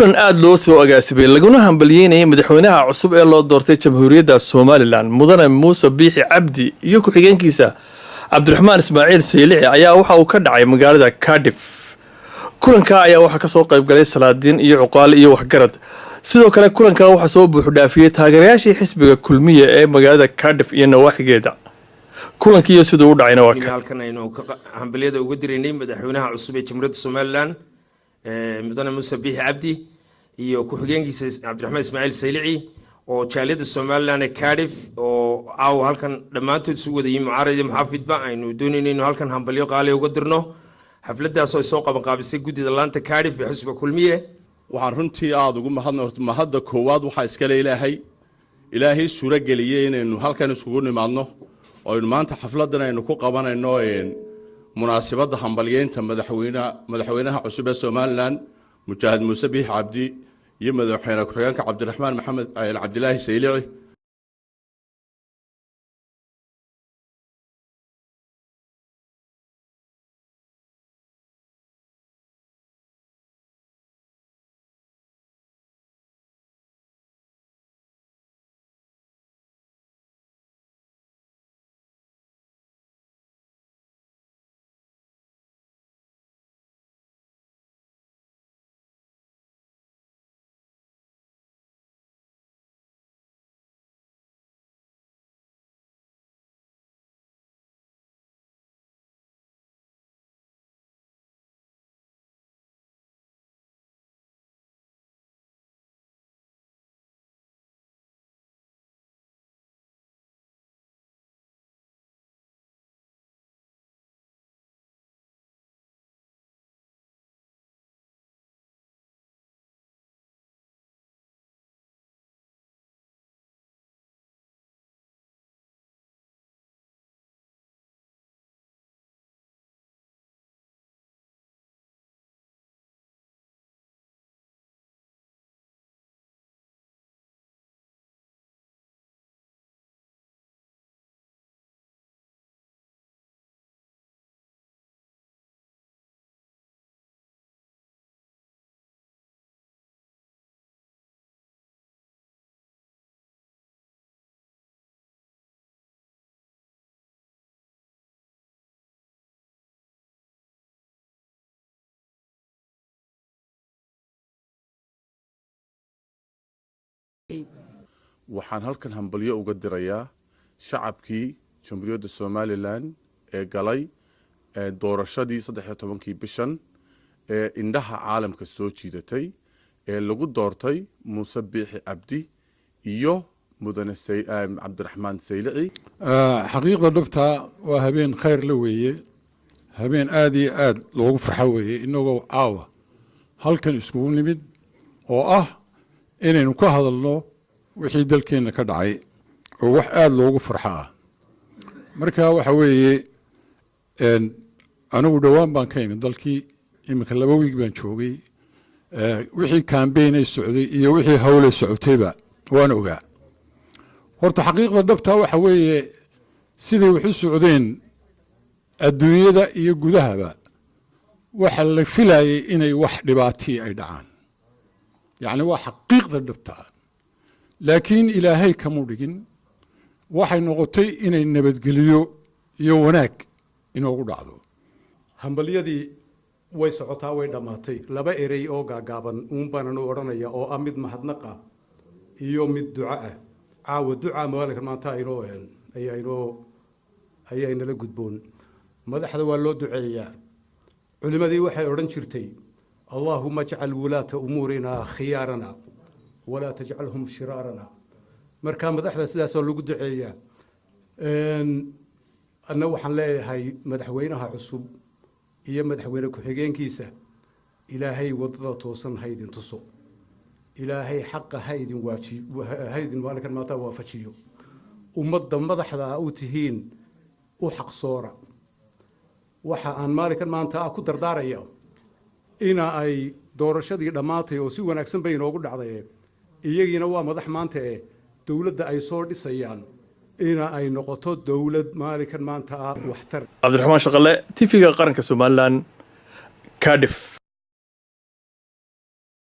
kulan aad loo soo agaasibay laguna hambalyeynayay madaxweynaha cusub ee loo doortay jamhuuriyadda Soomaaliland mudane Muuse Biixi Cabdi iyo ku-xigeenkiisa Cabdiraxmaan Ismaaciil Saylici ayaa waxa uu ka dhacay magaalada Cardiff. kulanka ayaa waxa ka soo qayb galay salaadiin iyo cuqaal iyo waxgarad. sidoo kale kulanka waxa soo buux dhaafiyay taageerayaashii xisbiga kulmiye ee magaalada Cardiff iyo nawaaxigeeda. kulankii sidoo u dhacayna waa halkan aynu hambaliyada uga direynay madaxweynaha cusub ee jamhuuriyadda Soomaaliland mudane Muuse Biixi Cabdi iyo ku-xigeenkiisa Cabdiraxmaan Ismaaciil Saylici oo jaaliyadda Soomaaliland ee Cardiff oo halkan dhamaantood isugu wadayeen mucaarad iyo muxaafidba aynu doonaynayno halkan hambaliyo qaali uga dirno xafladaas oo soo qaban qaabisay gudida laanta Cardiff ee xisbiga kulmiye. waxaan runtii aad ugu mahadda koowaad waxa iska leeyahay ilaahay suura galiyay inaynu halkan isugu nimaadno oo aynu maanta xafladan aynu ku qabanayno munaasabada hambalyeynta madaxweynaha cusub ee Soomaaliland Mujaahid Muuse Biixi Cabdi iyo madaxweynaha ku-xigeenka Cabdiraxmaan Maxamed Cabdilaahi Saylici. waxaan halkan hambalyo uga dirayaa shacabkii jamhuuriyadda Soomaaliland ee galay doorashadii 13 bishan ee indhaha caalamka soo jiidatay ee lagu doortay Muuse Biixi Cabdi iyo mudane Cabdiraxmaan Saylici. xaqiiqda dhabta waa habeen khayr la weeye habeen aad iyo aad loogu farxo weeye inagoo caawa halkan iskugu nimid oo ah inaynu ka hadalno wixii dalkeena ka dhacay oo wax aad loogu farxaa marka waxa weeye anigu dhawaan baan ka imid dalkii iminka 2 wiig baan joogay wixii campaign ay socday iyo wixii hawle socotayba waan ogaa horta xaqiiqda dhabta waxa weeye sidii wax u socdeen adduunyada iyo gudahaba waxa la filayay inay wax dhibaato ay dhacaan yani waa xaqiiqda dhabta laakiin ilaahay kama dhigin waxay noqotay inay nabadgeliyo iyo wanaag inoogu dhacdo. hambaliyadii way socotaa way dhamaatay laba erey oo gaagaaban baan u oranaya oo mid mahadnaqa iyo mid ducaa caawa ducaa maalinka maanta ayay nala gudboon madaxda waa loo duceeyaa culimadii waxay oran jirtay Allahumma ij'al wulata umurina khiyarana ولا تجعلهم شرارنا marka madaxda sidaas oo lagu duceeyaa anna waxaan leeyahay madaxweynaha cusub iyo madaxweyne ku-xigeenkiisa ilaahay wadada toosan haydin tuso ilaahay xaq haydin maalinkan maanta waafajiyo ummadda madaxda u tihiin u xaq soora waxa aan maalinkan maanta ku dardaaraya ina ay doorashadii dhamaatay oo si wanaagsan bay inoogu dhacday iyagina waa madax maanta dawladda ay soo dhisayaan ina ay noqoto dawlad maalinkan maanta waxtar. Cabdiraxmaan Shaqale TV-ga qaranka Soomaaliland Cardiff.